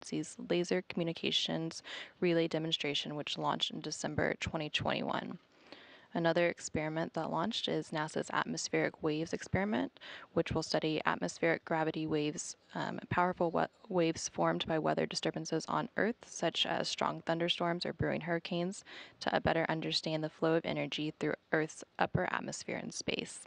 High-Frequencies Laser Communications Relay Demonstration, which launched in December 2021. Another experiment that launched is NASA's Atmospheric Waves Experiment, which will study atmospheric gravity waves, powerful waves formed by weather disturbances on Earth, such as strong thunderstorms or brewing hurricanes, to better understand the flow of energy through Earth's upper atmosphere in space.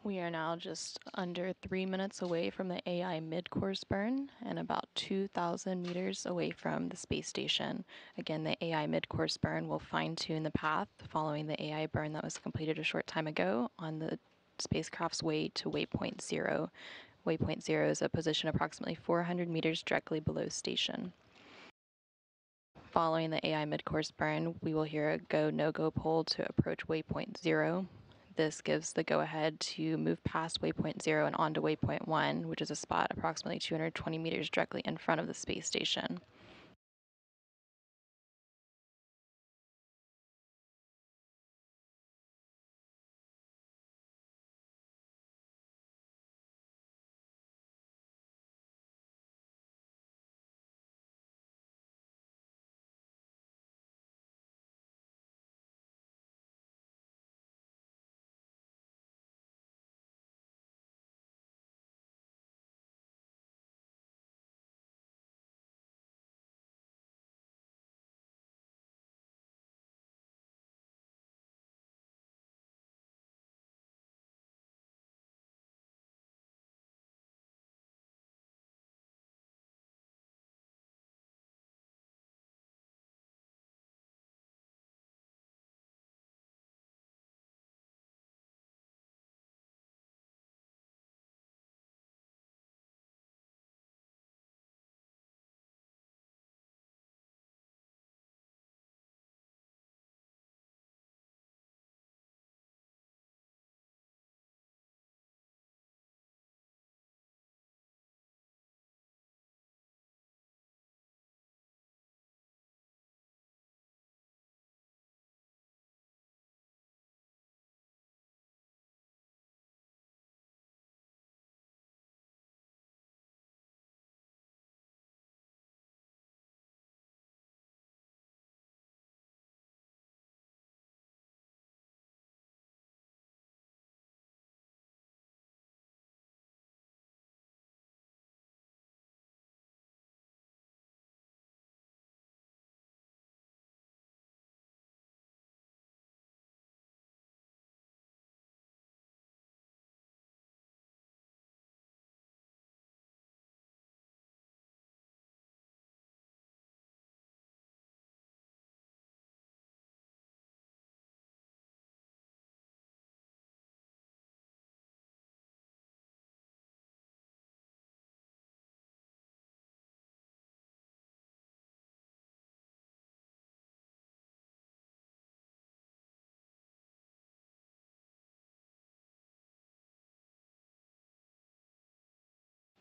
We are now just under 3 minutes away from the AI mid-course burn and about 2,000 meters away from the space station. Again, the AI mid-course burn will fine-tune the path following the AI burn that was completed a short time ago on the spacecraft's way to waypoint 0. Waypoint 0 is a position approximately 400 meters directly below station. Following the AI mid-course burn, we will hear a go, no-go poll to approach waypoint 0. This gives the go-ahead to move past waypoint 0 and onto waypoint 1, which is a spot approximately 220 meters directly in front of the space station.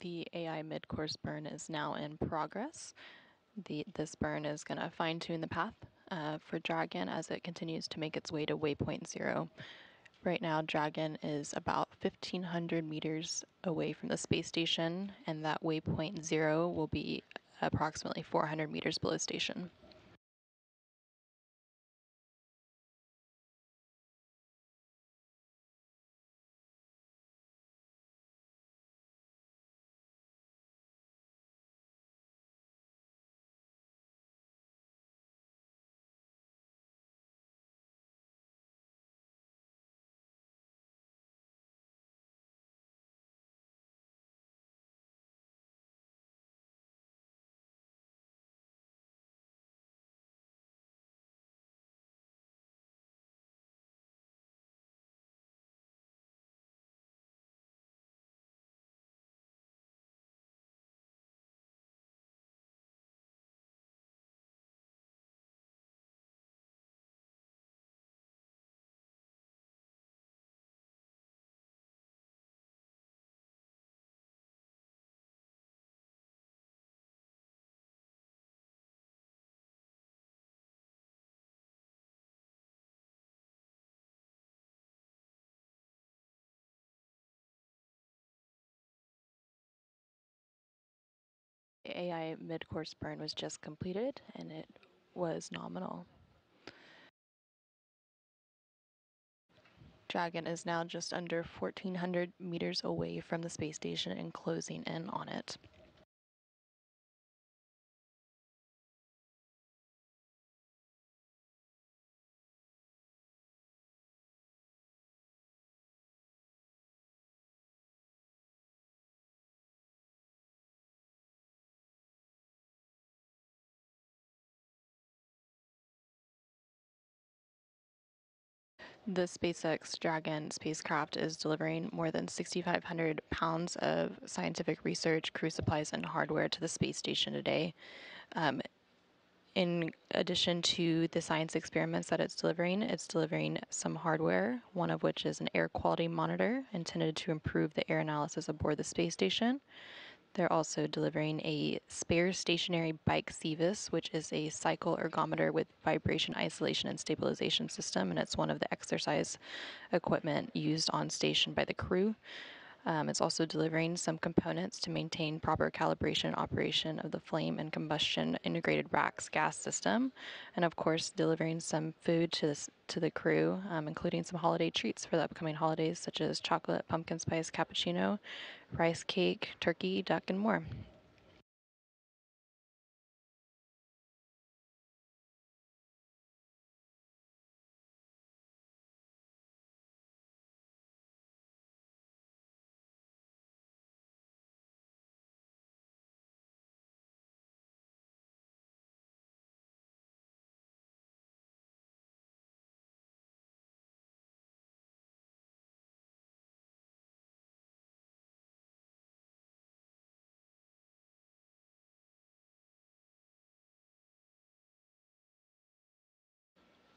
The AI mid-course burn is now in progress. This burn is going to fine-tune the path for Dragon as it continues to make its way to waypoint 0. Right now, Dragon is about 1,500 meters away from the space station, and that waypoint 0 will be approximately 400 meters below station. AI mid-course burn was just completed, and it was nominal. Dragon is now just under 1,400 meters away from the space station and closing in on it. The SpaceX Dragon spacecraft is delivering more than 6,500 pounds of scientific research, crew supplies, and hardware to the space station today. In addition to the science experiments that it's delivering some hardware, one of which is an air quality monitor intended to improve the air analysis aboard the space station. They're also delivering a spare stationary bike CVIS, which is a cycle ergometer with vibration isolation and stabilization system, and it's one of the exercise equipment used on station by the crew. It's also delivering some components to maintain proper calibration and operation of the flame and combustion integrated RACS gas system, and of course delivering some food to the crew, including some holiday treats for the upcoming holidays, such as chocolate pumpkin spice cappuccino, rice cake, turkey, duck, and more.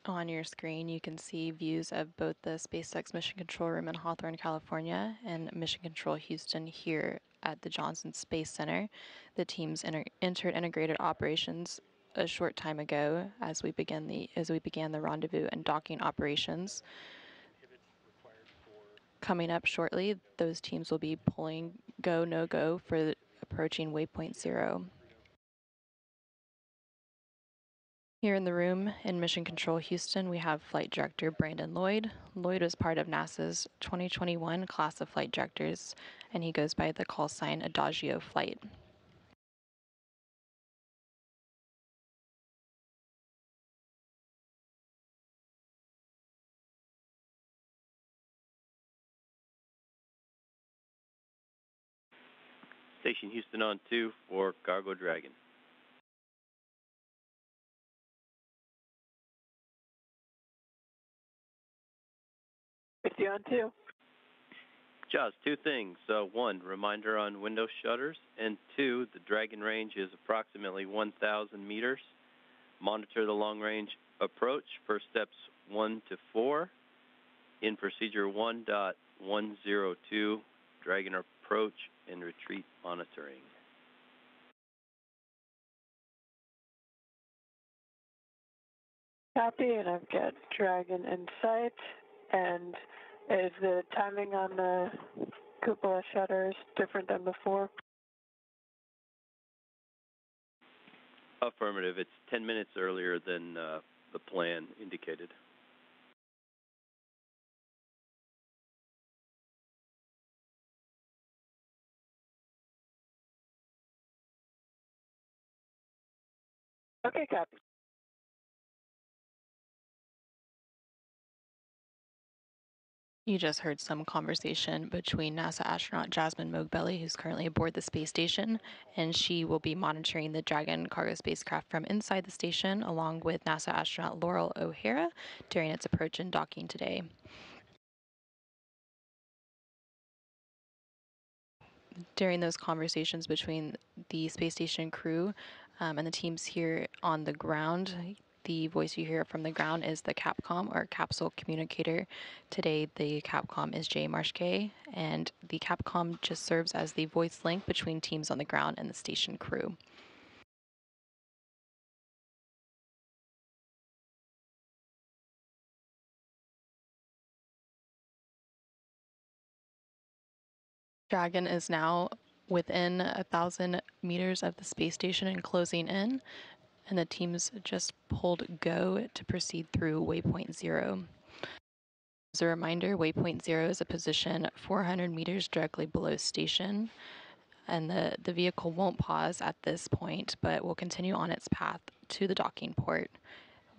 On your screen, you can see views of both the SpaceX Mission Control Room in Hawthorne, California, and Mission Control Houston here at the Johnson Space Center. The teams entered integrated operations a short time ago as we began the rendezvous and docking operations. Coming up shortly, those teams will be pulling go, no go for approaching waypoint 0. Here in the room in Mission Control Houston, we have Flight Director Brandon Lloyd. Lloyd was part of NASA's 2021 class of flight directors, and he goes by the call sign Adagio Flight. Station Houston on 2 for Cargo Dragon. Safety on 2. Jaws, 2 things. 1, reminder on window shutters, and 2, the Dragon range is approximately 1,000 meters. Monitor the long-range approach for steps 1 to 4. In procedure 1.102, Dragon approach and retreat monitoring. Copy, and I've got Dragon in sight. And is the timing on the cupola shutters different than before? Affirmative. It's 10 minutes earlier than the plan indicated. Okay, copy. You just heard some conversation between NASA astronaut Jasmine Mogbelli, who's currently aboard the space station, and she will be monitoring the Dragon cargo spacecraft from inside the station, along with NASA astronaut Laurel O'Hara during its approach and docking today. During those conversations between the space station crew and the teams here on the ground, the voice you hear from the ground is the Capcom, or capsule communicator. Today, the Capcom is Jay Marshke, and the Capcom just serves as the voice link between teams on the ground and the station crew. Dragon is now within 1,000 meters of the space station and closing in, and the teams just pulled go to proceed through waypoint 0. As a reminder, waypoint 0 is a position 400 meters directly below station, and the vehicle won't pause at this point, but will continue on its path to the docking port.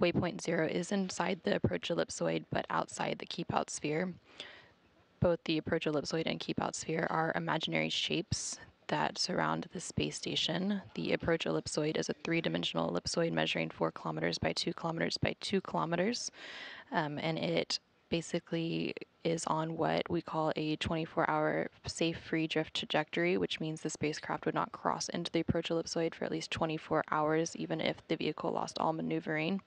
Waypoint 0 is inside the approach ellipsoid, but outside the keep-out sphere. Both the approach ellipsoid and keep-out sphere are imaginary shapes that surround the space station. The approach ellipsoid is a three-dimensional ellipsoid measuring 4 kilometers by 2 kilometers by 2 kilometers, and it basically is on what we call a 24-hour safe free drift trajectory, which means the spacecraft would not cross into the approach ellipsoid for at least 24 hours, even if the vehicle lost all maneuvering.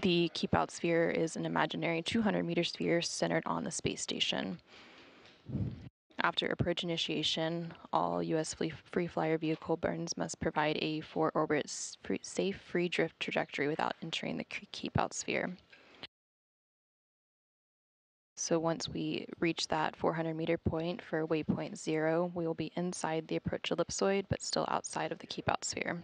The keep-out sphere is an imaginary 200-meter sphere centered on the space station. After approach initiation, all U.S. free flyer vehicle burns must provide a 4-orbit safe free drift trajectory without entering the keep-out sphere. So once we reach that 400-meter point for waypoint 0, we will be inside the approach ellipsoid, but still outside of the keep-out sphere.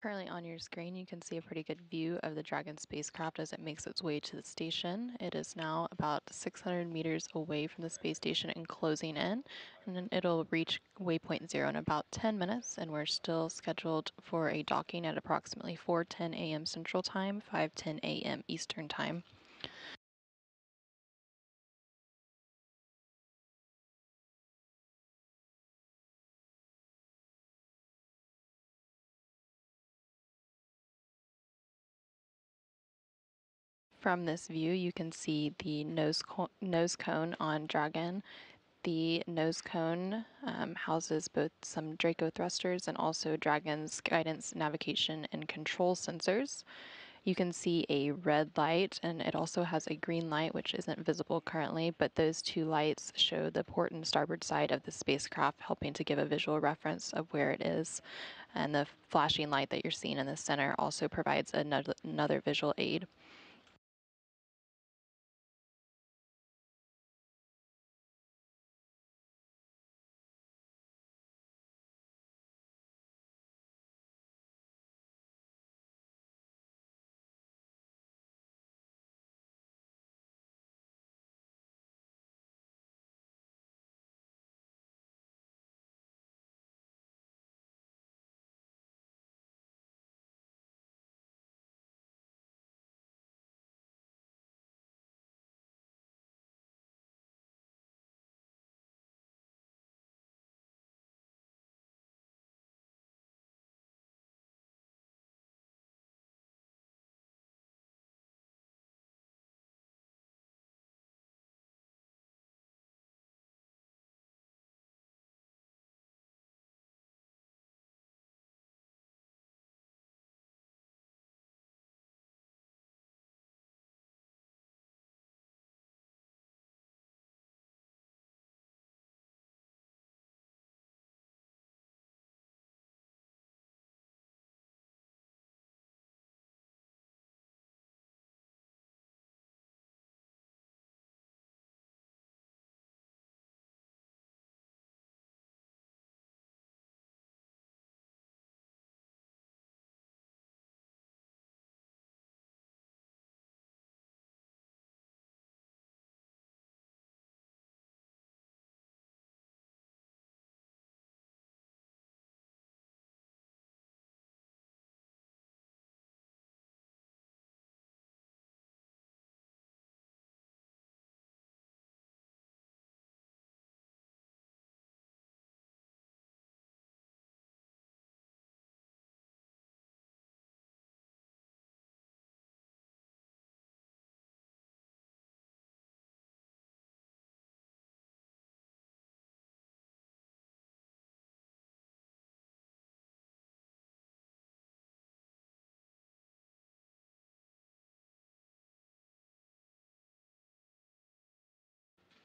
Currently on your screen, you can see a pretty good view of the Dragon spacecraft as it makes its way to the station. It is now about 600 meters away from the space station and closing in, and then it'll reach waypoint 0 in about 10 minutes, and we're still scheduled for a docking at approximately 4:10 a.m. Central Time, 5:10 a.m. Eastern Time. From this view, you can see the nose cone on Dragon. The nose cone houses both some Draco thrusters and also Dragon's guidance, navigation, and control sensors. You can see a red light, and it also has a green light, which isn't visible currently, but those two lights show the port and starboard side of the spacecraft, helping to give a visual reference of where it is. And the flashing light that you're seeing in the center also provides another visual aid.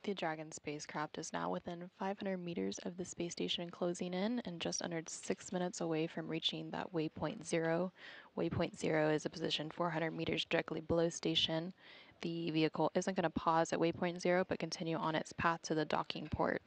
The Dragon spacecraft is now within 500 meters of the space station closing in and just under 6 minutes away from reaching that waypoint 0. Waypoint 0 is a position 400 meters directly below station. The vehicle isn't going to pause at waypoint 0 but continue on its path to the docking port.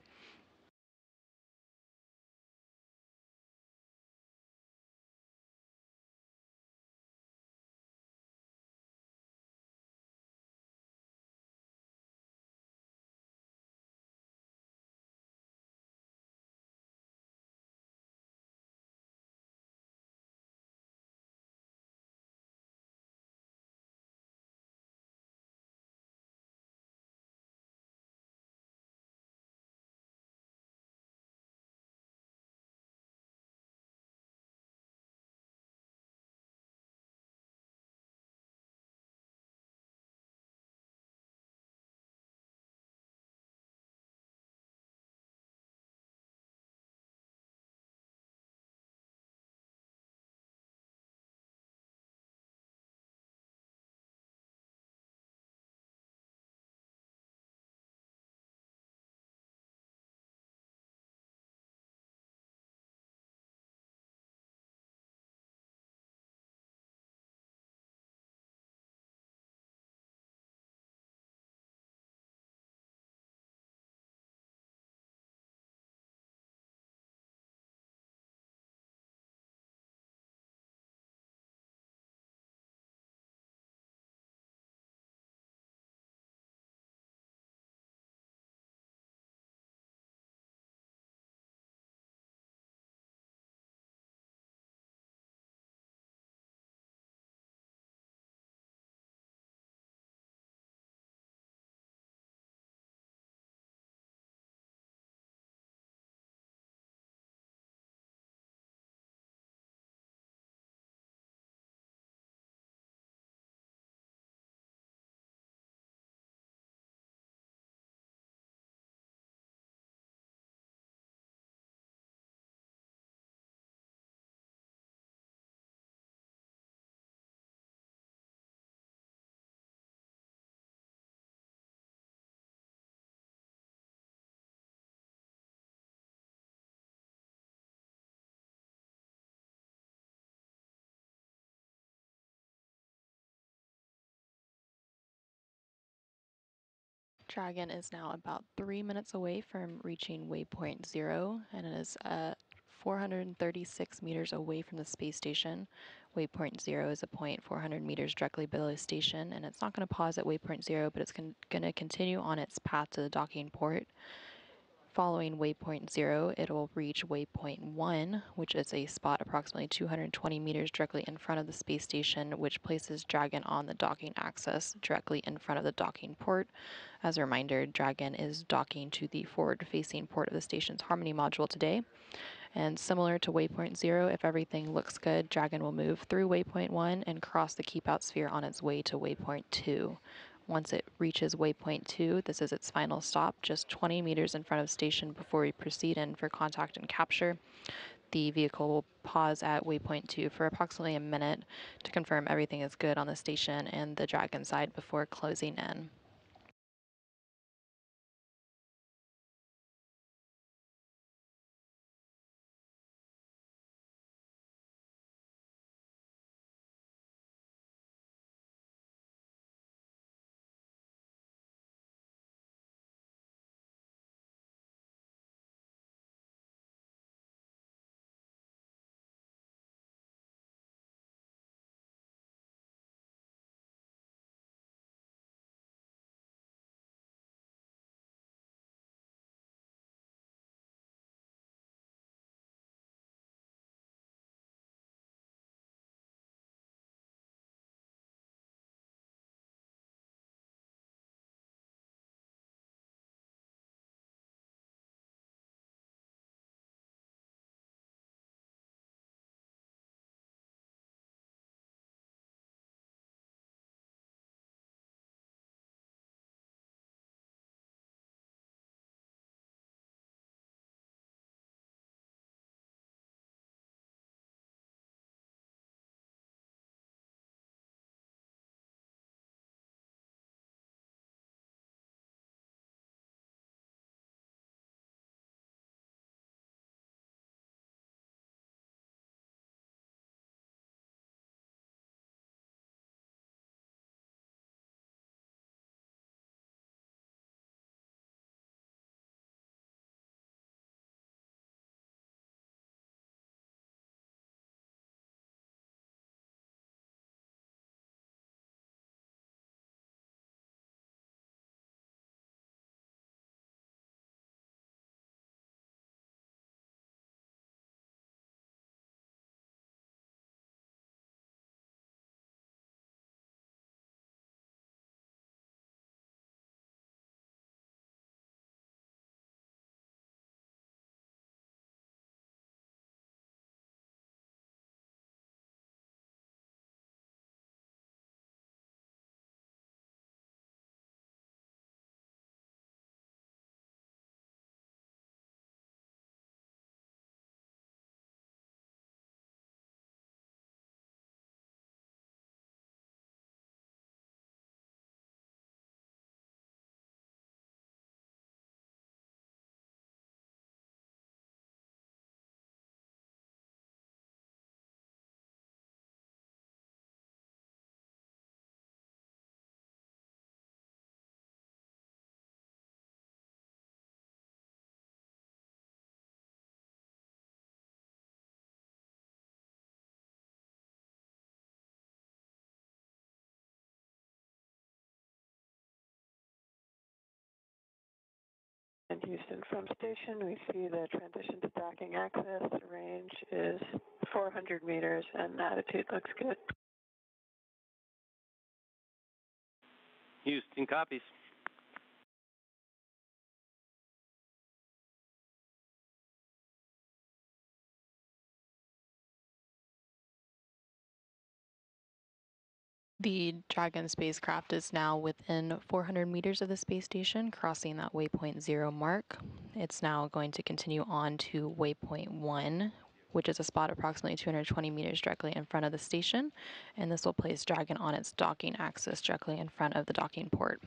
Dragon is now about 3 minutes away from reaching waypoint 0, and it is 436 meters away from the space station. Waypoint 0 is a point 400 meters directly below the station, and it's not going to pause at waypoint 0, but it's going to continue on its path to the docking port. Following waypoint 0, it will reach waypoint 1, which is a spot approximately 220 meters directly in front of the space station, which places Dragon on the docking axis directly in front of the docking port. As a reminder, Dragon is docking to the forward-facing port of the station's Harmony module today. And similar to waypoint 0, if everything looks good, Dragon will move through waypoint 1 and cross the keep-out sphere on its way to waypoint 2. Once it reaches waypoint 2, this is its final stop, just 20 meters in front of the station before we proceed in for contact and capture. The vehicle will pause at waypoint 2 for approximately a minute to confirm everything is good on the station and the Dragon side before closing in. In Houston from station, we see the transition to docking access. The range is 400 meters and attitude looks good. Houston copies. The Dragon spacecraft is now within 400 meters of the space station, crossing that waypoint 0 mark. It's now going to continue on to waypoint 1, which is a spot approximately 220 meters directly in front of the station, and this will place Dragon on its docking axis directly in front of the docking port.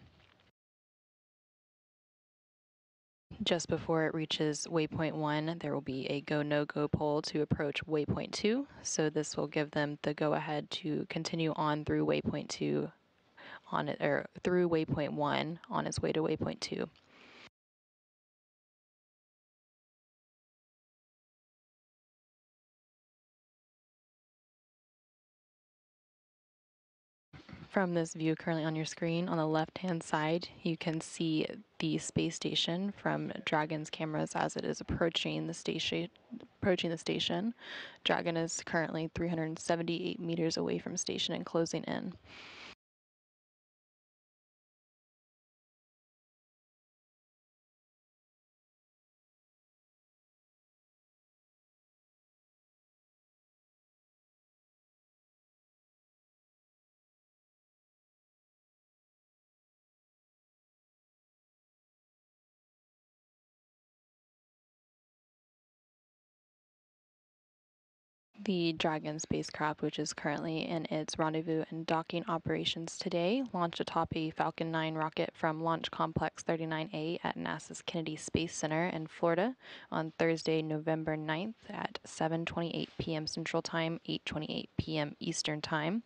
Just before it reaches waypoint 1, there will be a go, no-go poll to approach waypoint 2. So this will give them the go-ahead to continue on through waypoint 2 on it, or through waypoint 1 on its way to waypoint 2. From this view currently on your screen, on the left-hand side, you can see the space station from Dragon's cameras as it is approaching the station. Dragon is currently 378 meters away from station and closing in. The Dragon spacecraft, which is currently in its rendezvous and docking operations today, launched atop a Falcon 9 rocket from Launch Complex 39A at NASA's Kennedy Space Center in Florida on Thursday, November 9th at 7:28 p.m. Central Time, 8:28 p.m. Eastern Time.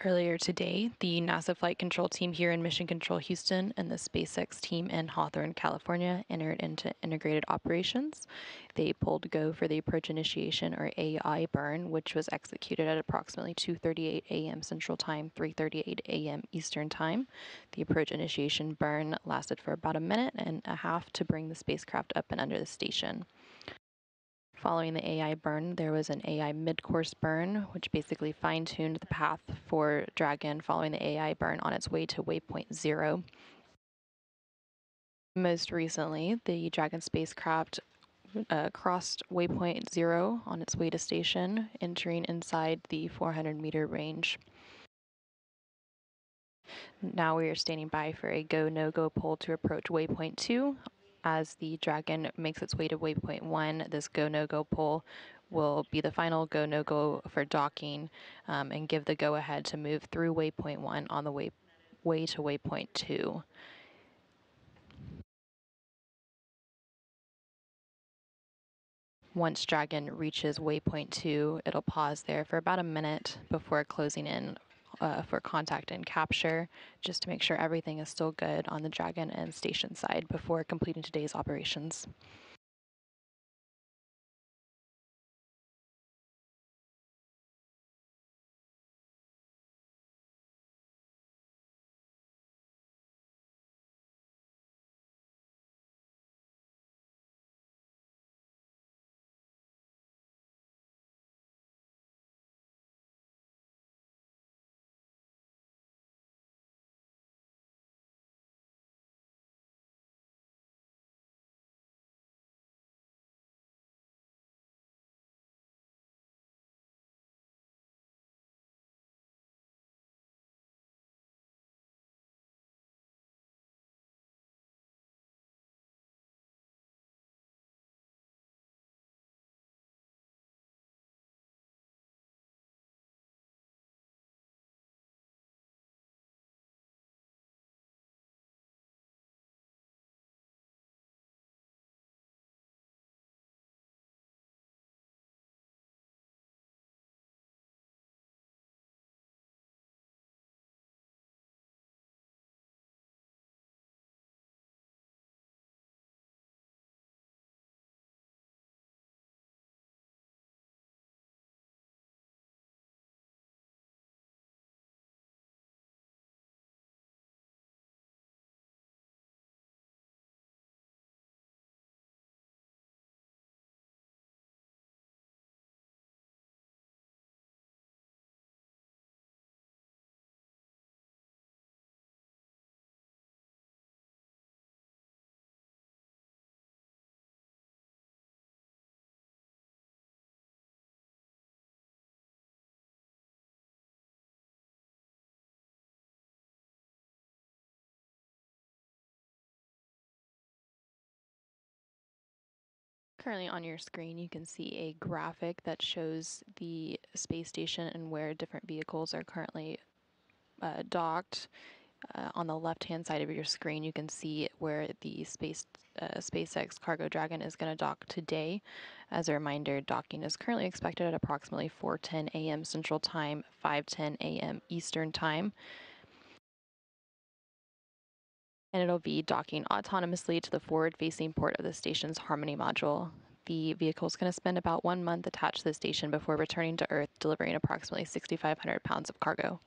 Earlier today, the NASA Flight Control team here in Mission Control Houston and the SpaceX team in Hawthorne, California, entered into integrated operations. They pulled go for the approach initiation, or AI burn, which was executed at approximately 2:38 a.m. Central Time, 3:38 a.m. Eastern Time. The approach initiation burn lasted for about a minute and a half to bring the spacecraft up and under the station. Following the AI burn, there was an AI mid-course burn, which basically fine-tuned the path for Dragon following the AI burn on its way to waypoint 0. Most recently, the Dragon spacecraft crossed waypoint 0 on its way to station, entering inside the 400-meter range. Now we are standing by for a go, no-go poll to approach waypoint 2. As the Dragon makes its way to waypoint 1, this go, no-go poll will be the final go, no-go for docking and give the go-ahead to move through waypoint 1 on the way to waypoint 2. Once Dragon reaches waypoint 2, it'll pause there for about a minute before closing in for contact and capture, just to make sure everything is still good on the Dragon and station side before completing today's operations. Currently on your screen, you can see a graphic that shows the space station and where different vehicles are currently docked. On the left-hand side of your screen, you can see where the SpaceX Cargo Dragon is going to dock today. As a reminder, docking is currently expected at approximately 4:10 a.m. Central Time, 5:10 a.m. Eastern Time. And it'll be docking autonomously to the forward-facing port of the station's Harmony module. The vehicle is going to spend about 1 month attached to the station before returning to Earth, delivering approximately 6,500 pounds of cargo.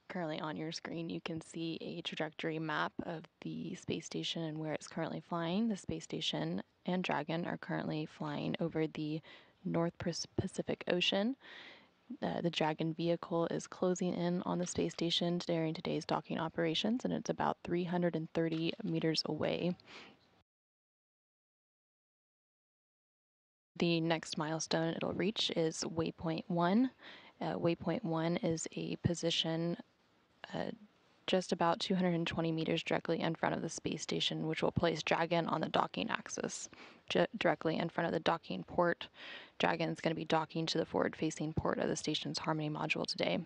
Currently on your screen, you can see a trajectory map of the space station and where it's currently flying. The space station and Dragon are currently flying over the North Pacific Ocean. The Dragon vehicle is closing in on the space station during today's docking operations, and it's about 330 meters away. The next milestone it'll reach is Waypoint 1. Waypoint 1 is a position just about 220 meters directly in front of the space station, which will place Dragon on the docking axis. Directly in front of the docking port, Dragon is going to be docking to the forward-facing port of the station's Harmony module today.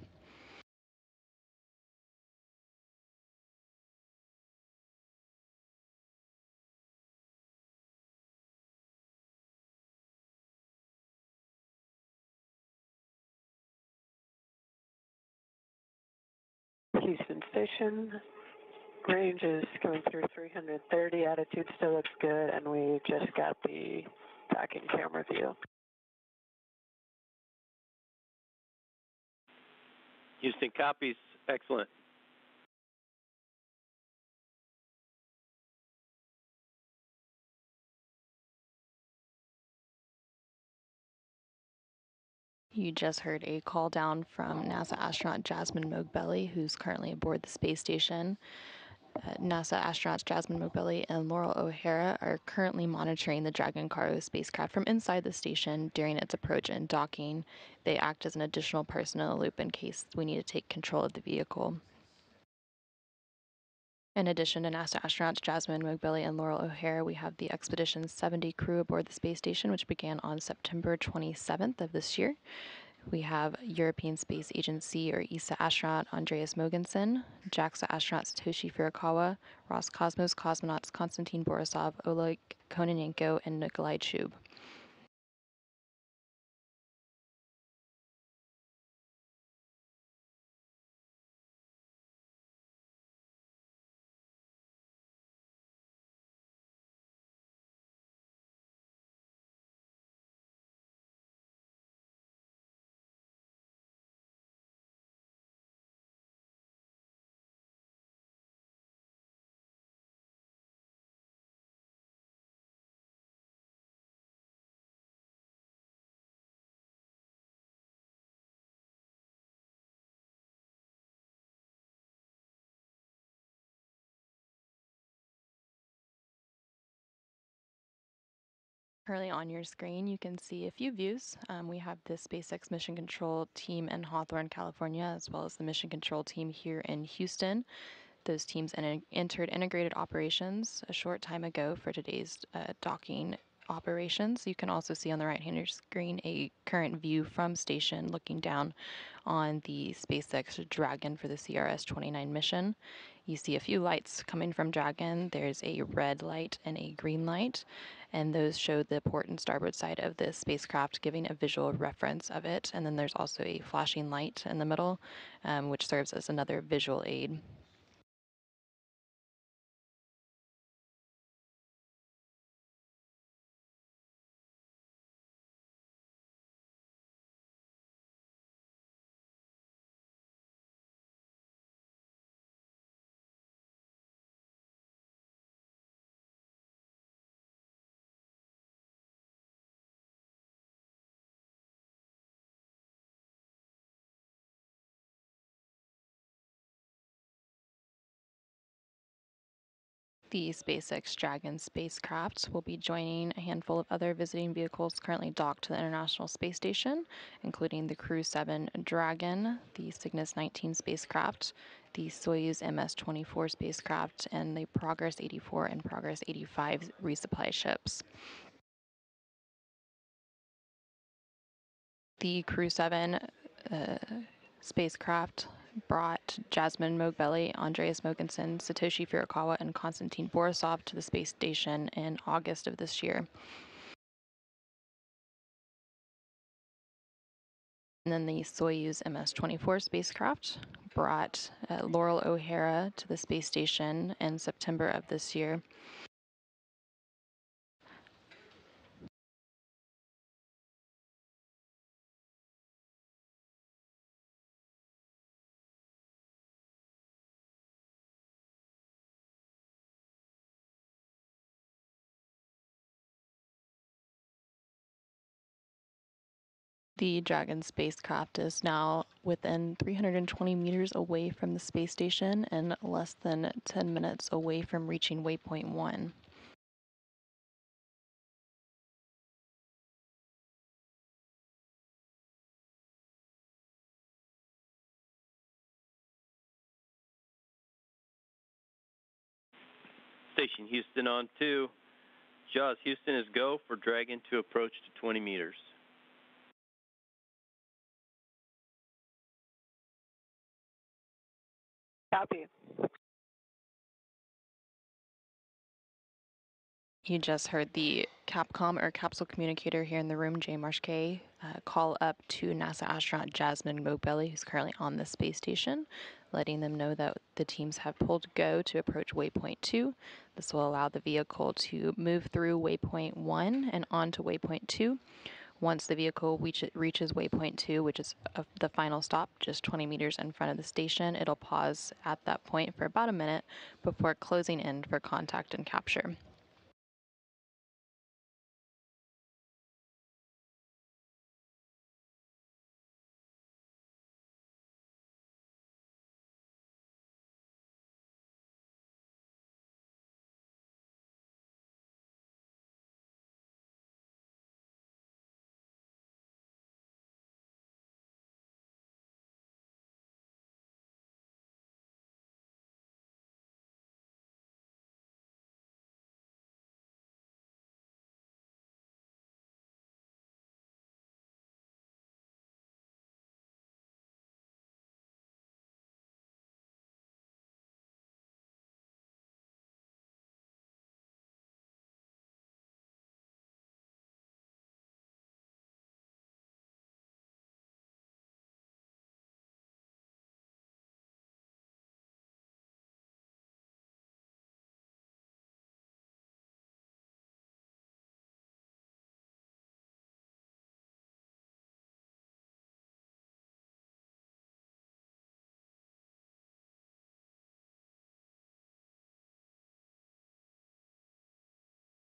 Houston Station, range is coming through 330, attitude still looks good, and we just got the docking camera view. Houston copies. Excellent. You just heard a call down from NASA astronaut Jasmine Mogbelli, who's currently aboard the space station. NASA astronauts Jasmine Mogbelli and Laurel O'Hara are currently monitoring the Dragon cargo spacecraft from inside the station during its approach and docking. They act as an additional person in the loop in case we need to take control of the vehicle. In addition to NASA astronauts Jasmine Mogbelli and Laurel O'Hara, we have the Expedition 70 crew aboard the space station, which began on September 27th of this year. We have European Space Agency or ESA astronaut Andreas Mogensen, JAXA astronaut Satoshi Furukawa, Roscosmos cosmonauts Konstantin Borisov, Oleg Kononenko, and Nikolai Chub. Currently on your screen, you can see a few views. We have the SpaceX Mission Control team in Hawthorne, California, as well as the Mission Control team here in Houston. Those teams entered integrated operations a short time ago for today's docking operations. You can also see on the right-hand screen a current view from station looking down on the SpaceX Dragon for the CRS-29 mission. You see a few lights coming from Dragon. There's a red light and a green light, and those show the port and starboard side of the spacecraft, giving a visual reference of it. And then there's also a flashing light in the middle, which serves as another visual aid. The SpaceX Dragon spacecraft will be joining a handful of other visiting vehicles currently docked to the International Space Station, including the Crew 7 Dragon, the Cygnus 19 spacecraft, the Soyuz MS-24 spacecraft, and the Progress 84 and Progress 85 resupply ships. The Crew 7 spacecraft brought Jasmine Mogbelli, Andreas Mogensen, Satoshi Furukawa, and Konstantin Borisov to the space station in August of this year. And then the Soyuz MS-24 spacecraft brought Laurel O'Hara to the space station in September of this year. The Dragon spacecraft is now within 320 meters away from the space station and less than 10 minutes away from reaching waypoint 1. Station Houston on 2. Jaws Houston is go for Dragon to approach to 20 meters. Copy. You just heard the Capcom or capsule communicator here in the room, Jay Marshkay, call up to NASA astronaut Jasmine Mogbelli, who's currently on the space station, letting them know that the teams have pulled go to approach waypoint 2. This will allow the vehicle to move through waypoint 1 and onto waypoint 2. Once the vehicle reaches waypoint 2, which is the final stop, just 20 meters in front of the station, it'll pause at that point for about a minute before closing in for contact and capture.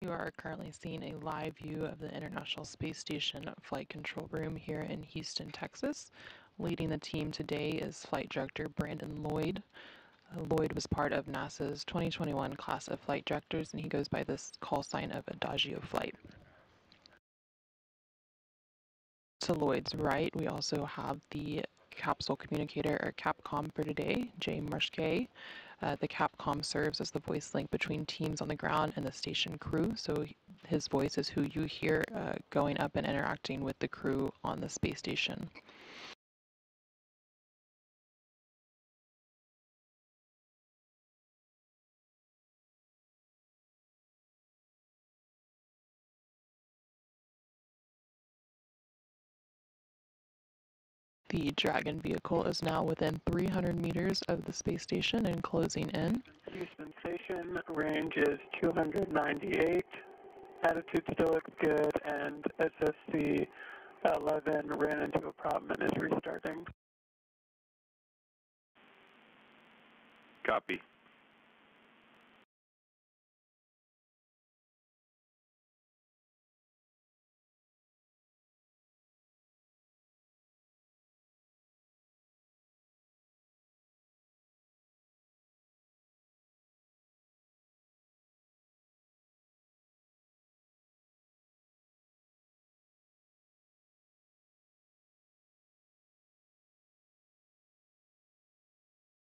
You are currently seeing a live view of the International Space Station Flight Control Room here in Houston, Texas. Leading the team today is Flight Director Brandon Lloyd. Lloyd was part of NASA's 2021 class of flight directors, and he goes by this call sign of Adagio Flight. To Lloyd's right, we also have the capsule communicator, or CAPCOM, for today, Jay Marshke. The CAPCOM serves as the voice link between teams on the ground and the station crew, so his voice is who you hear going up and interacting with the crew on the space station. The Dragon vehicle is now within 300 meters of the space station and closing in. Houston Station, range is 298. Attitude still looks good, and SSC 11 ran into a problem and is restarting. Copy.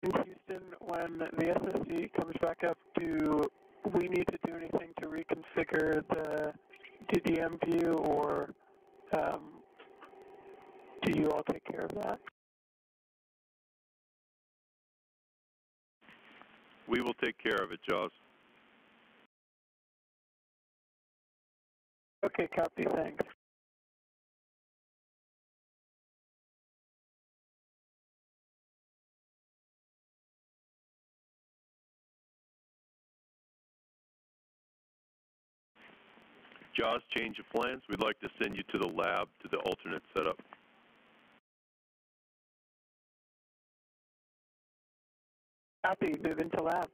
In Houston, when the SSC comes back up, do we need to do anything to reconfigure the DDM view, or do you all take care of that? We will take care of it, Jaws. Okay, copy, thanks. Jaws, change of plans. We'd like to send you to the lab to the alternate setup. Copy, move into lab.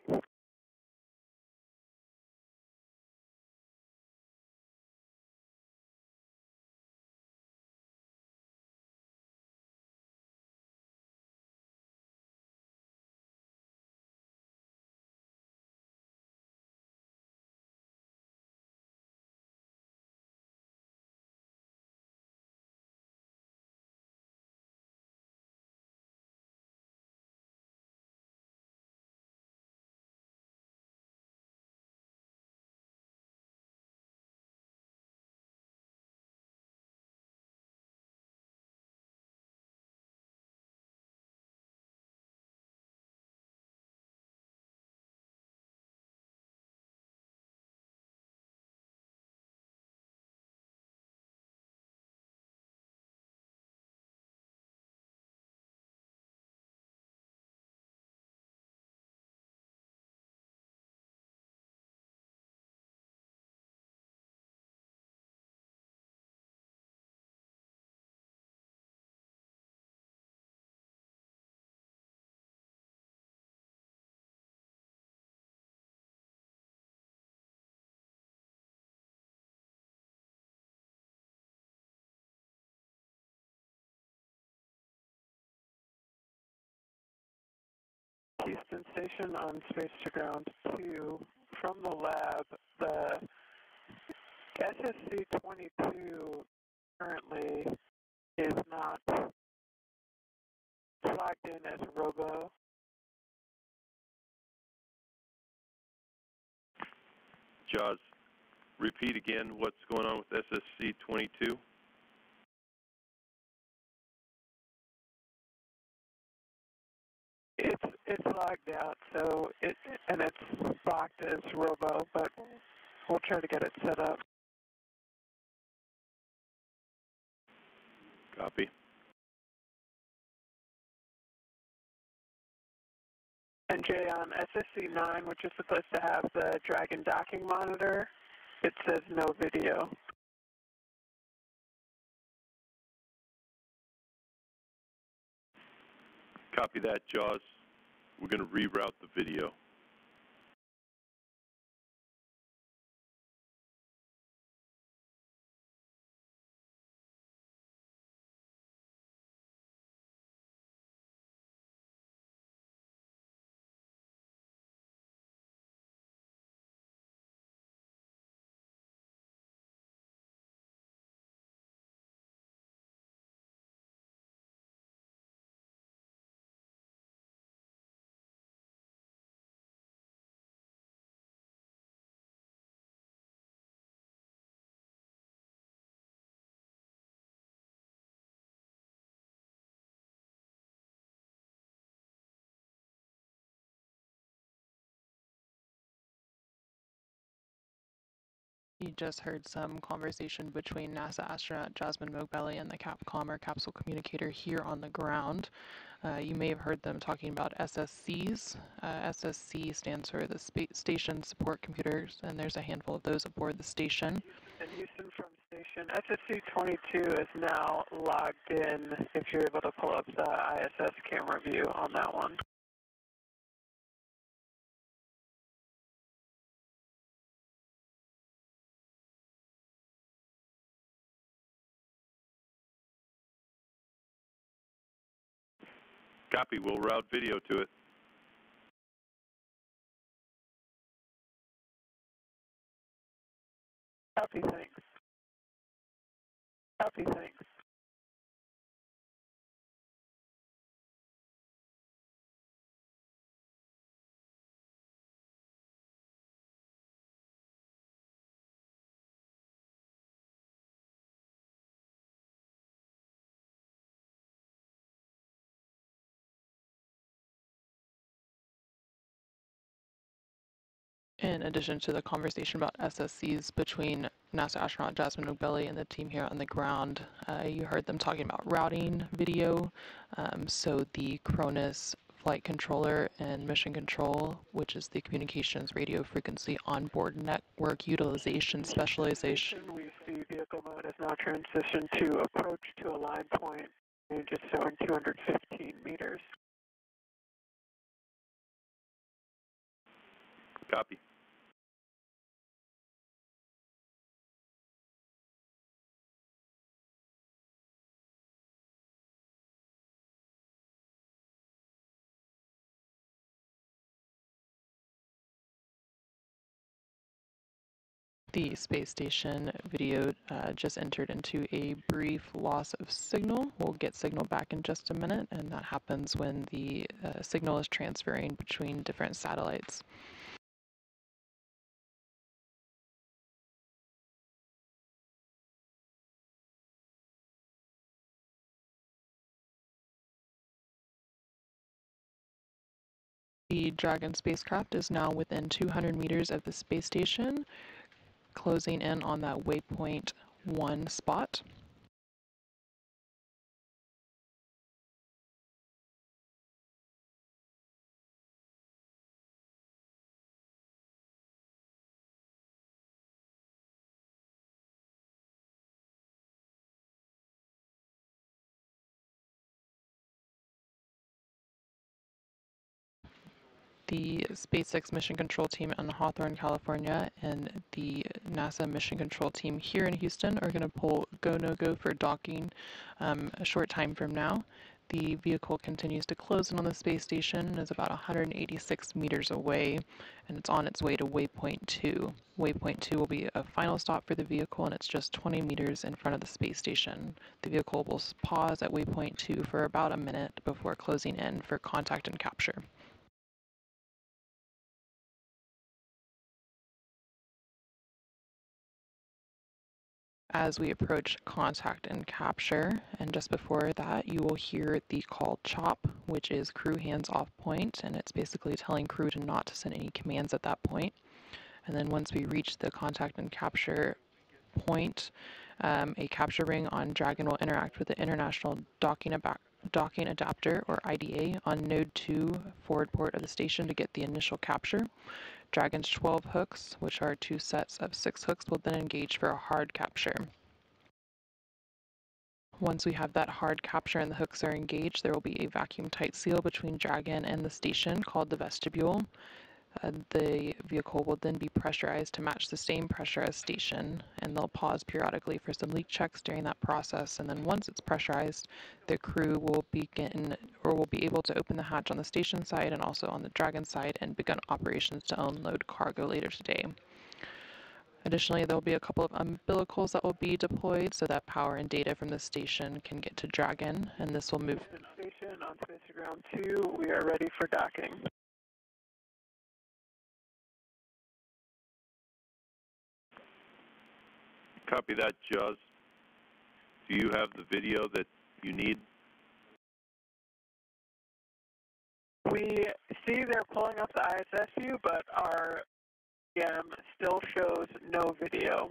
Houston Station on Space to Ground 2. From the lab, the SSC-22 currently is not flagged in as robo. Jaws, repeat again what's going on with SSC-22. It's logged out, so it's locked as robo, but we'll try to get it set up. Copy. And Jay, on SSC-9, which is supposed to have the Dragon docking monitor, it says no video. Copy that, Jaws. We're going to reroute the video. You just heard some conversation between NASA astronaut Jasmine Mogbelli and the Capcom or capsule communicator here on the ground. You may have heard them talking about SSCs. SSC stands for the Station Support Computers, and there's a handful of those aboard the station. And Houston from station, SSC-22 is now logged in, if you're able to pull up the ISS camera view on that one. Copy. We'll route video to it. Copy, thanks. Copy, thanks. In addition to the conversation about SSCs between NASA astronaut Jasmine Mogbelli and the team here on the ground, you heard them talking about routing video. So the Cronus flight controller and mission control, which is the communications radio frequency onboard network utilization specialization. We see vehicle mode has now transitioned to approach to a line point, range is showing 215 meters. Copy. The space station video just entered into a brief loss of signal. We'll get signal back in just a minute, and that happens when the signal is transferring between different satellites. The Dragon spacecraft is now within 200 meters of the space station, closing in on that waypoint 1 spot. The SpaceX mission control team in Hawthorne, California, and the NASA mission control team here in Houston are going to pull go-no-go for docking a short time from now. The vehicle continues to close in on the space station and is about 186 meters away, and it's on its way to waypoint 2. Waypoint 2 will be a final stop for the vehicle, and it's just 20 meters in front of the space station. The vehicle will pause at waypoint 2 for about a minute before closing in for contact and capture. As we approach contact and capture, and just before that, you will hear the call CHOP, which is crew hands off point, and it's basically telling crew to not to send any commands at that point. And then once we reach the contact and capture point, a capture ring on Dragon will interact with the International Docking Adapter, or IDA, on node 2 forward port of the station to get the initial capture. Dragon's 12 hooks, which are 2 sets of 6 hooks, will then engage for a hard capture. Once we have that hard capture and the hooks are engaged, there will be a vacuum-tight seal between Dragon and the station called the vestibule. The vehicle will then be pressurized to match the same pressure as station, and they'll pause periodically for some leak checks during that process. And then once it's pressurized, the crew will be able to open the hatch on the station side and also on the Dragon side and begin operations to unload cargo later today. Additionally, there will be a couple of umbilicals that will be deployed so that power and data from the station can get to Dragon, and this will move. Station on Space Ground 2, we are ready for docking. Copy that, Jaws. Do you have the video that you need? We see they're pulling up the ISS view, but our still shows no video.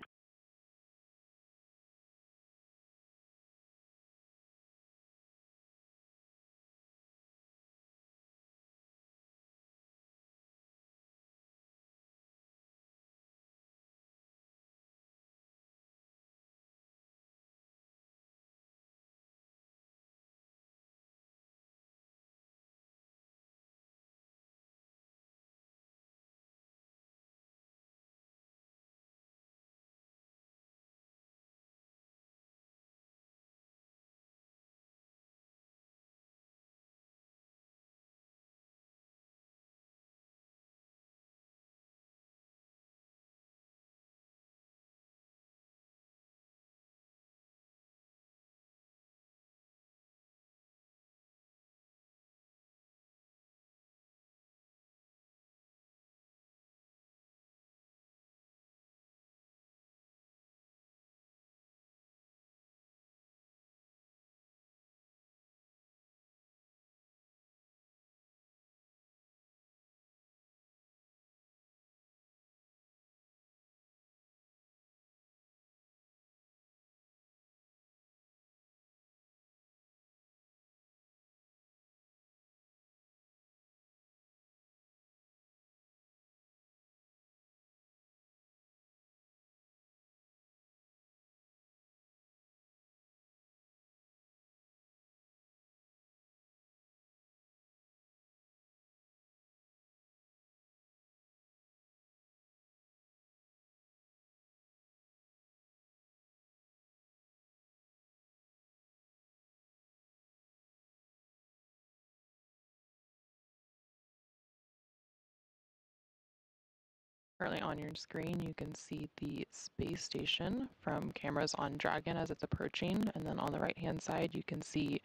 Currently on your screen, you can see the space station from cameras on Dragon as it's approaching, and then on the right-hand side, you can see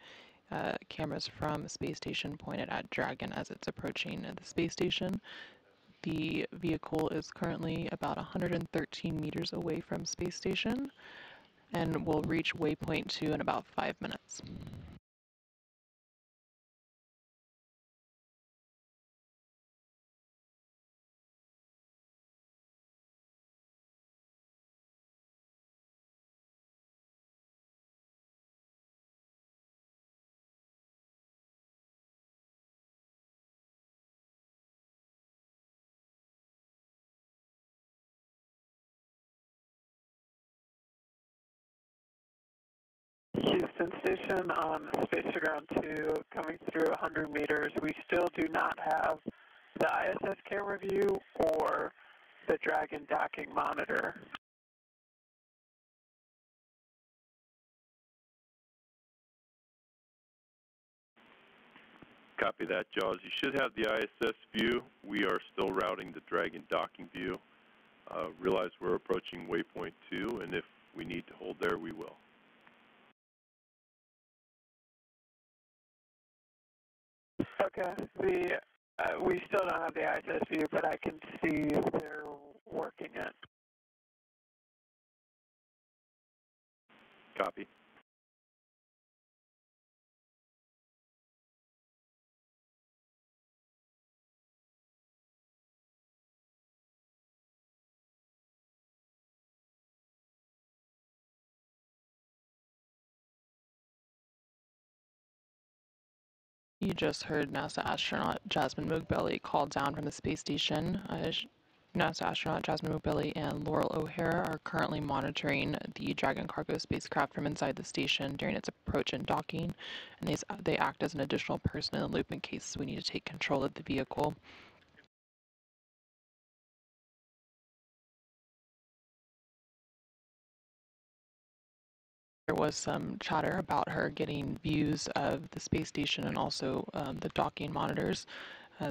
cameras from space station pointed at Dragon as it's approaching the space station. The vehicle is currently about 113 meters away from space station and will reach waypoint 2 in about 5 minutes. Houston Station on Space Ground 2 coming through 100 meters. We still do not have the ISS camera view or the Dragon docking monitor. Copy that, Jaws. You should have the ISS view. We are still routing the Dragon docking view. Realize we're approaching waypoint 2, and if we need to hold there, we will. Okay. We still don't have the ISS view, but I can see they're working it. Copy. You just heard NASA astronaut Jasmine Moog-Belly called down from the space station. NASA astronaut Jasmine Moog-Belly and Laurel O'Hara are currently monitoring the Dragon cargo spacecraft from inside the station during its approach and docking, and they act as an additional person in the loop in case we need to take control of the vehicle. There was some chatter about her getting views of the space station and also the docking monitors.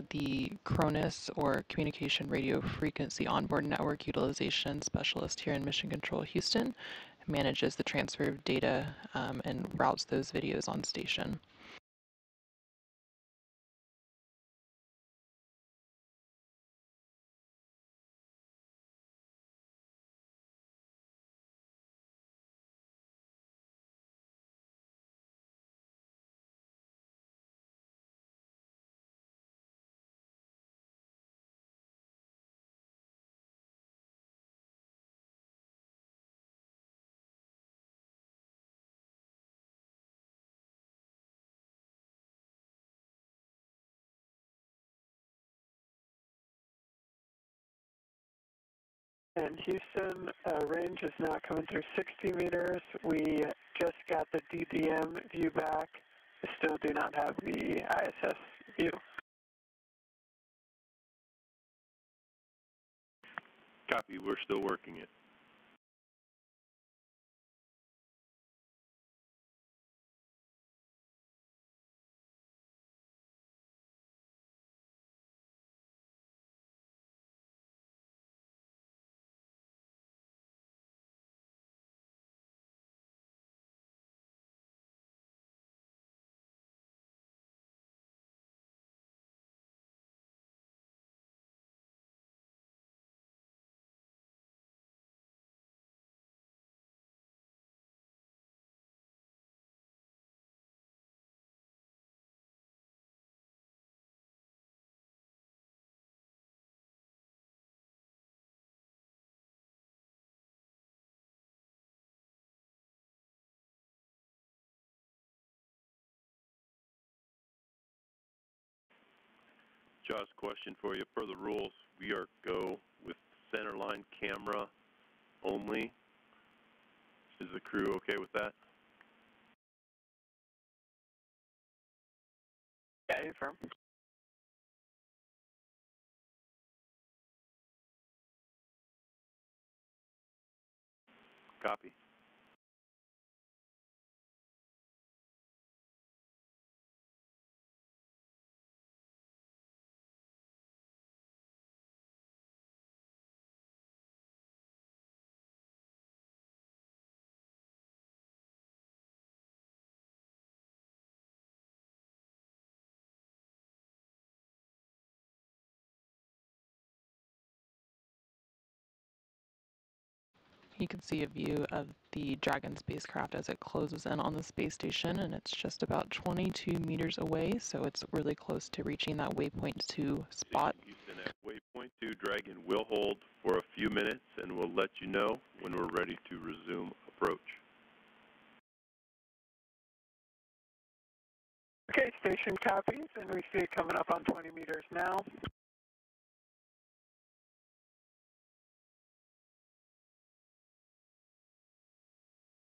The CRONUS, or Communication Radio Frequency Onboard Network Utilization Specialist here in Mission Control Houston, manages the transfer of data and routes those videos on station. And Houston, range is now coming through 60 meters. We just got the DDM view back. Still do not have the ISS view. Copy. We're still working it. Josh, question for you. Per the rules, we are go with centerline camera only. Is the crew okay with that? Yeah, affirm. Copy. You can see a view of the Dragon spacecraft as it closes in on the space station, and it's just about 22 meters away, so it's really close to reaching that waypoint 2 spot. Houston, at waypoint 2, Dragon will hold for a few minutes, and we'll let you know when we're ready to resume approach. Okay, station copies, and we see it coming up on 20 meters now.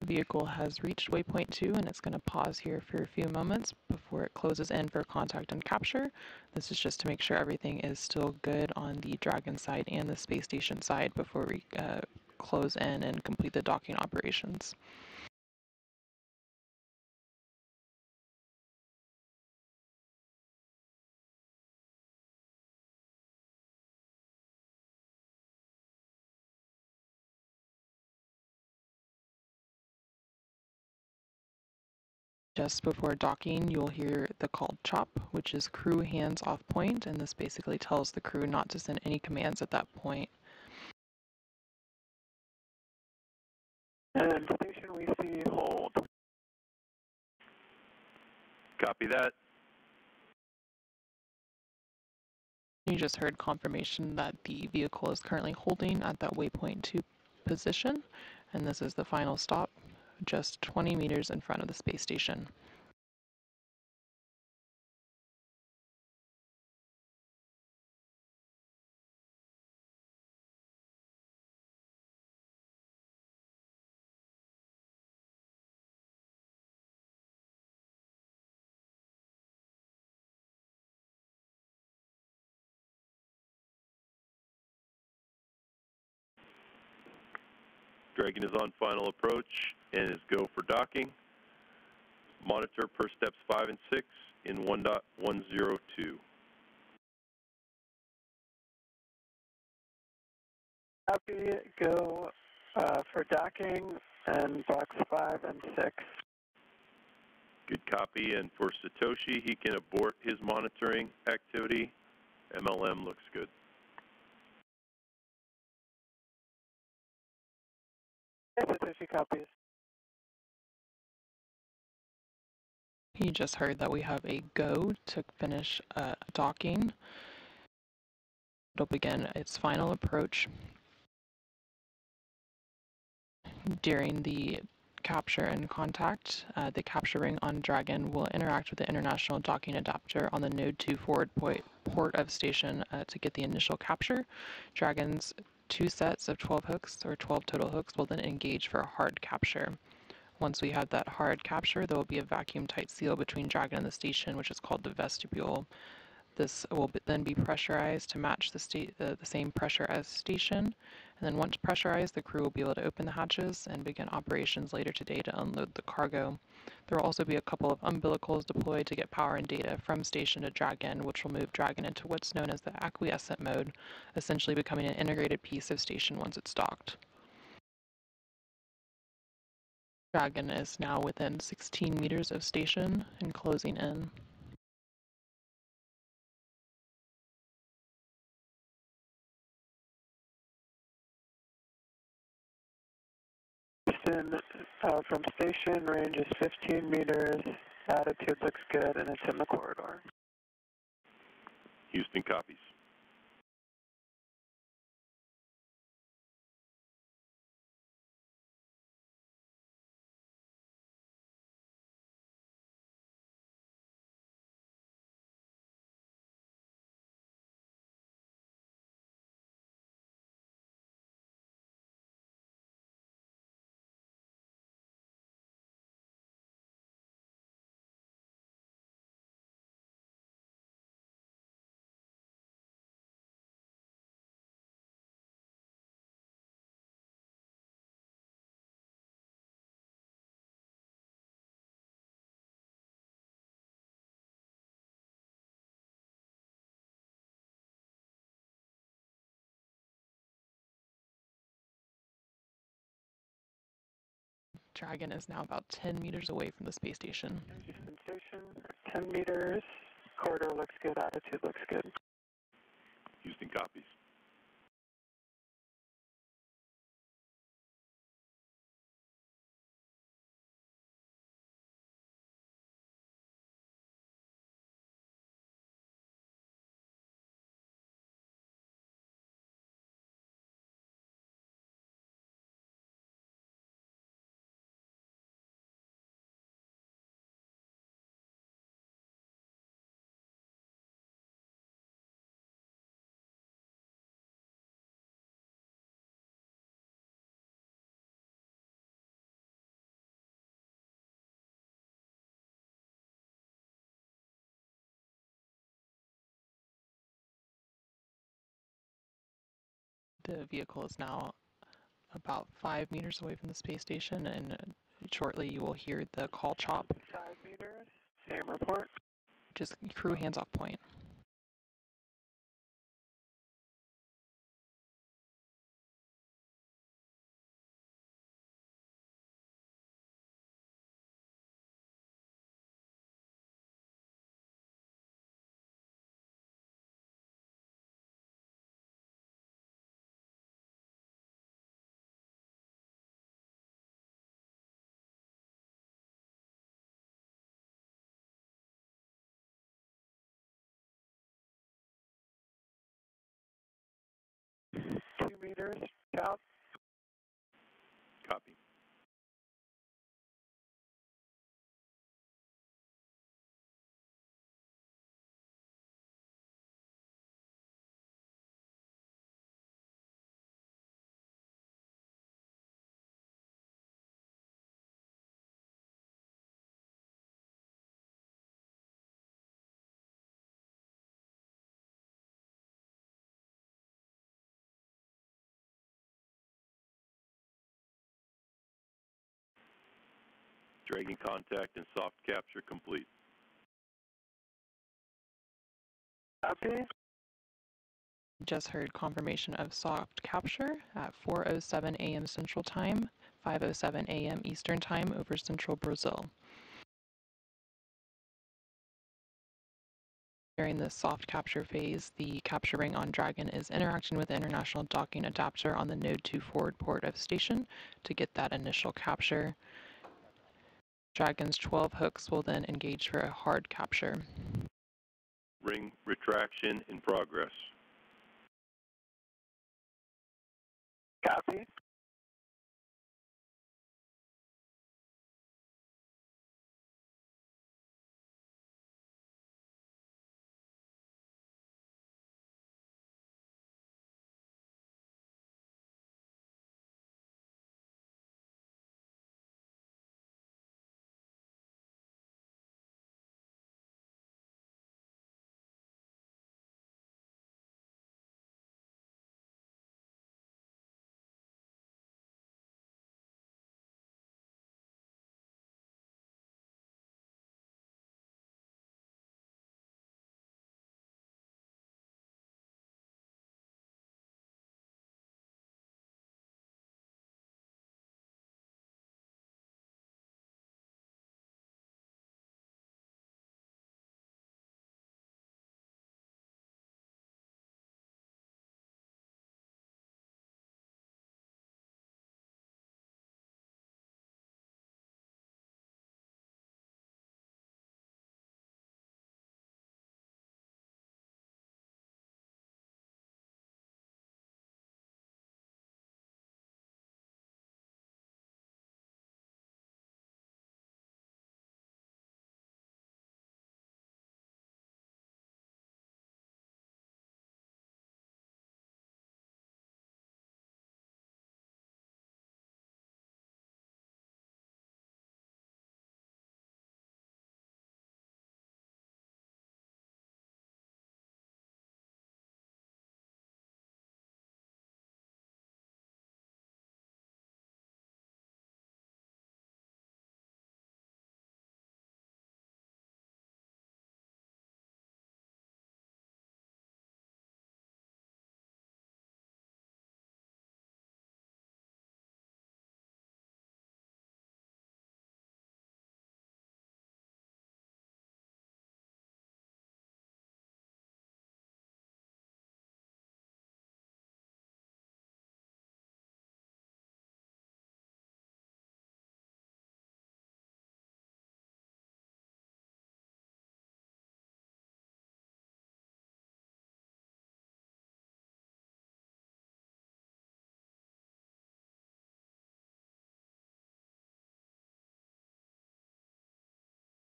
The vehicle has reached waypoint 2, and it's going to pause here for a few moments before it closes in for contact and capture. This is just to make sure everything is still good on the Dragon side and the space station side before we close in and complete the docking operations. Just before docking, you'll hear the call CHOP, which is crew hands off point, and this basically tells the crew not to send any commands at that point. And station we see hold. Copy that. You just heard confirmation that the vehicle is currently holding at that waypoint 2 position, and this is the final stop, just 20 meters in front of the space station. Dragon is on final approach and is go for docking. Monitor per steps 5 and 6 in 1.102. Copy, go for docking and box 5 and 6. Good copy. And for Satoshi, he can abort his monitoring activity. MLM looks good. Satoshi copies. You just heard that we have a go to finish docking. It'll begin its final approach. During the capture and contact, the capture ring on Dragon will interact with the international docking adapter on the Node 2 forward port of station to get the initial capture. Dragon's 2 sets of 12 hooks, or 12 total hooks, will then engage for a hard capture. Once we have that hard capture, there will be a vacuum-tight seal between Dragon and the station, which is called the vestibule. This will then be pressurized to match the same pressure as station. And then once pressurized, the crew will be able to open the hatches and begin operations later today to unload the cargo. There will also be a couple of umbilicals deployed to get power and data from station to Dragon, which will move Dragon into what's known as the acquiescent mode, essentially becoming an integrated piece of station once it's docked. Dragon is now within 16 meters of station and closing in. From station, range is 15 meters, attitude looks good, and it's in the corridor. Houston copies. Dragon is now about 10 meters away from the space station. Houston station, 10 meters, corridor looks good, attitude looks good. Houston copies. The vehicle is now about 5 meters away from the space station, and shortly you will hear the call chop. 5 meters, same report. Just crew hands off point. Meters, out. Copy. Dragon contact and soft capture complete. Copy. Just heard confirmation of soft capture at 4:07 a.m. Central Time, 5:07 a.m. Eastern Time over Central Brazil. During the soft capture phase, the capture ring on Dragon is interacting with the international docking adapter on the Node 2 forward port of station to get that initial capture. Dragon's 12 hooks will then engage for a hard capture. Ring retraction in progress. Copy.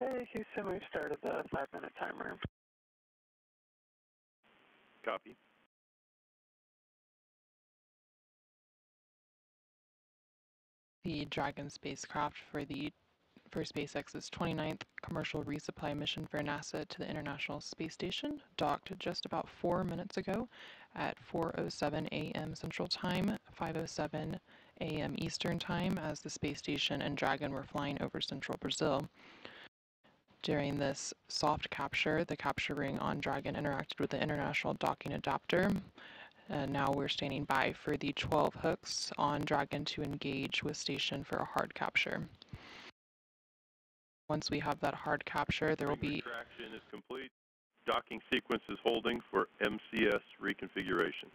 Hey, Houston, we've started the 5-minute timer. Copy. The Dragon spacecraft for SpaceX's 29th commercial resupply mission for NASA to the International Space Station docked just about 4 minutes ago at 4:07 a.m. Central Time, 5:07 a.m. Eastern Time, as the space station and Dragon were flying over central Brazil. During this soft capture, the capture ring on Dragon interacted with the International Docking Adapter. Now we're standing by for the 12 hooks on Dragon to engage with station for a hard capture. Once we have that hard capture, there will be... Retraction is complete. Docking sequence is holding for MCS reconfiguration.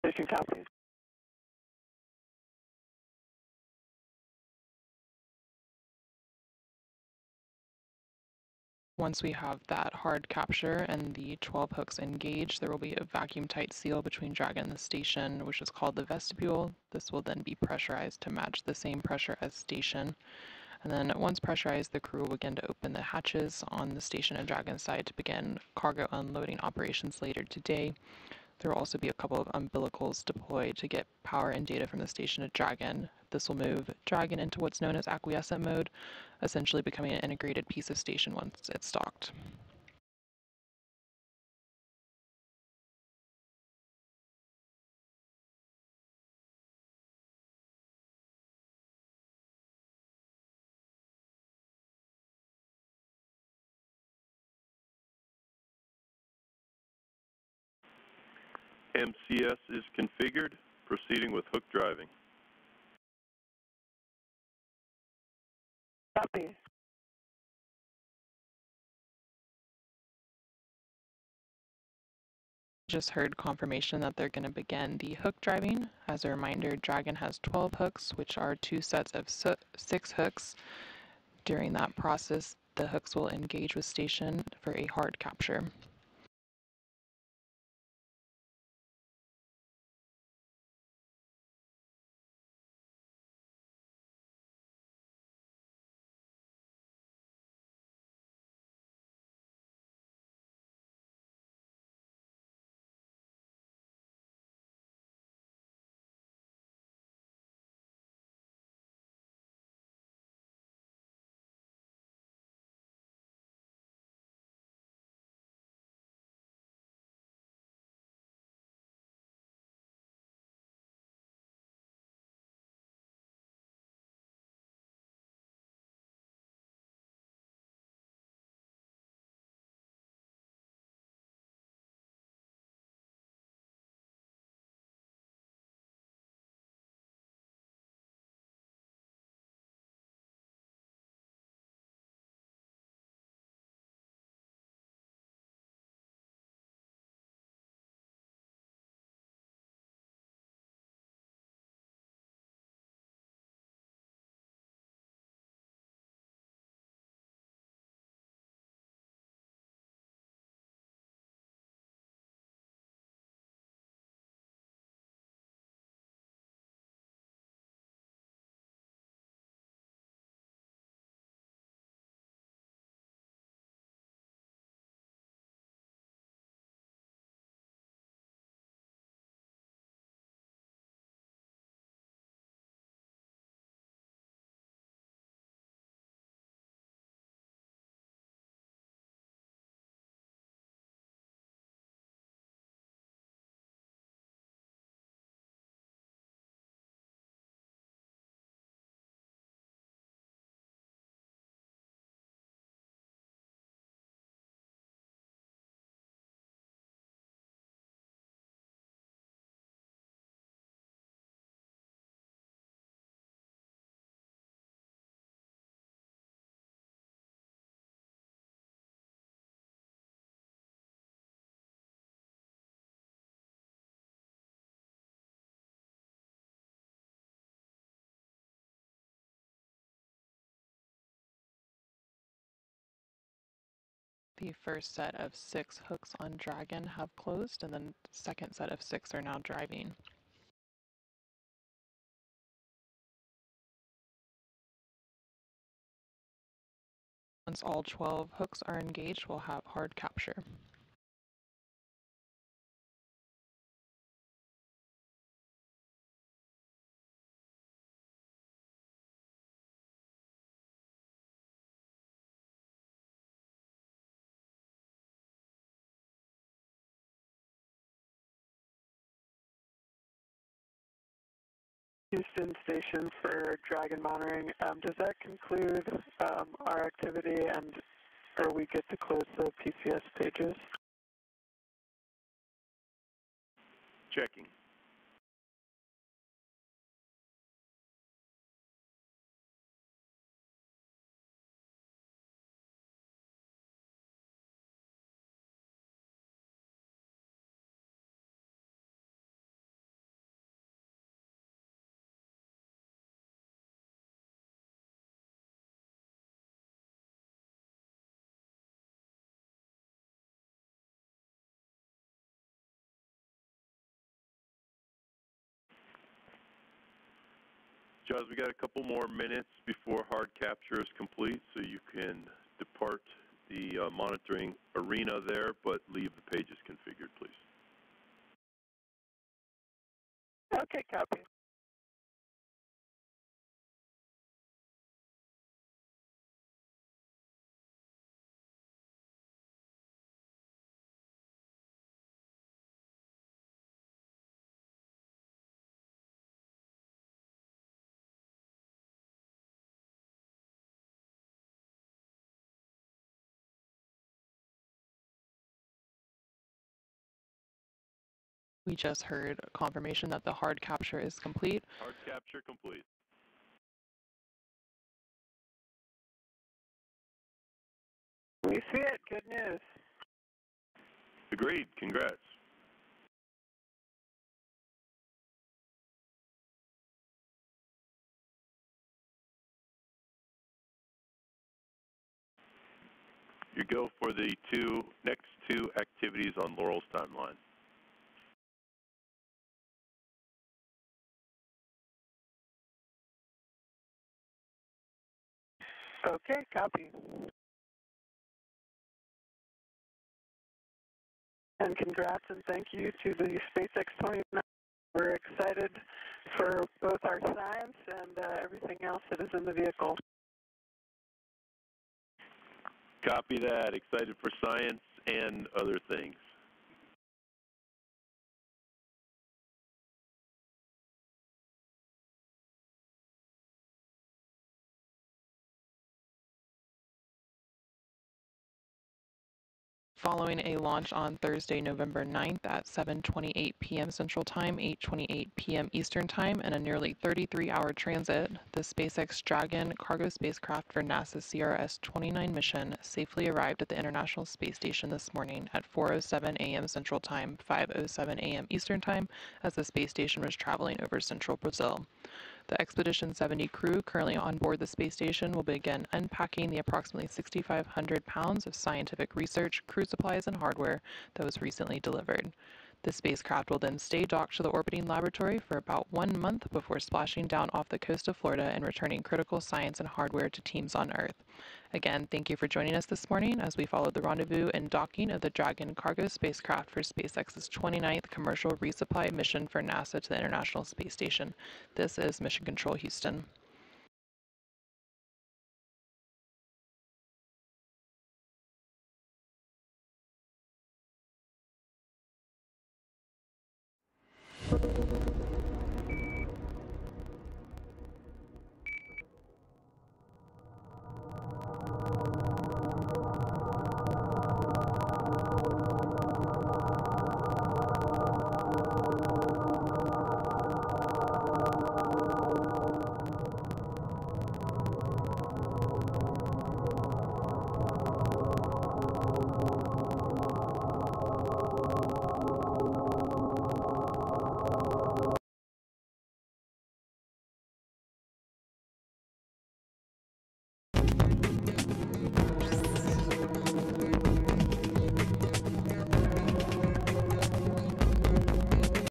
Station copies. Once we have that hard capture and the 12 hooks engaged, there will be a vacuum-tight seal between Dragon and the station, which is called the vestibule. This will then be pressurized to match the same pressure as station. And then once pressurized, the crew will begin to open the hatches on the station and Dragon side to begin cargo unloading operations later today. There will also be a couple of umbilicals deployed to get power and data from the station to Dragon. This will move Dragon into what's known as acquiescent mode, essentially becoming an integrated piece of station once it's docked. MCS is configured, proceeding with hook driving. Copy. Just heard confirmation that they're going to begin the hook driving. As a reminder, Dragon has 12 hooks, which are 2 sets of 6 hooks. During that process, the hooks will engage with station for a hard capture. The first set of 6 hooks on Dragon have closed, and then the second set of 6 are now driving. Once all 12 hooks are engaged, we'll have hard capture. Houston station for Dragon monitoring. Does that conclude our activity, or we get to close the PCS pages? Checking. Jaws, we got a couple more minutes before hard capture is complete, so you can depart the monitoring arena there, but leave the pages configured, please. Okay, copy. We just heard confirmation that the hard capture is complete. Hard capture complete. We see it. Good news. Agreed. Congrats. You go for the next two activities on Laurel's timeline. Okay, copy. And congrats and thank you to the SpaceX 29. We're excited for both our science and everything else that is in the vehicle. Copy that. Excited for science and other things. Following a launch on Thursday, November 9th at 7:28 p.m. Central Time, 8:28 p.m. Eastern Time, and a nearly 33-hour transit, the SpaceX Dragon cargo spacecraft for NASA's CRS-29 mission safely arrived at the International Space Station this morning at 4:07 a.m. Central Time, 5:07 a.m. Eastern Time, as the space station was traveling over central Brazil. The Expedition 70 crew currently on board the space station will begin unpacking the approximately 6,500 pounds of scientific research, crew supplies, and hardware that was recently delivered. The spacecraft will then stay docked to the orbiting laboratory for about 1 month before splashing down off the coast of Florida and returning critical science and hardware to teams on Earth. Again, thank you for joining us this morning as we followed the rendezvous and docking of the Dragon cargo spacecraft for SpaceX's 29th commercial resupply mission for NASA to the International Space Station. This is Mission Control Houston.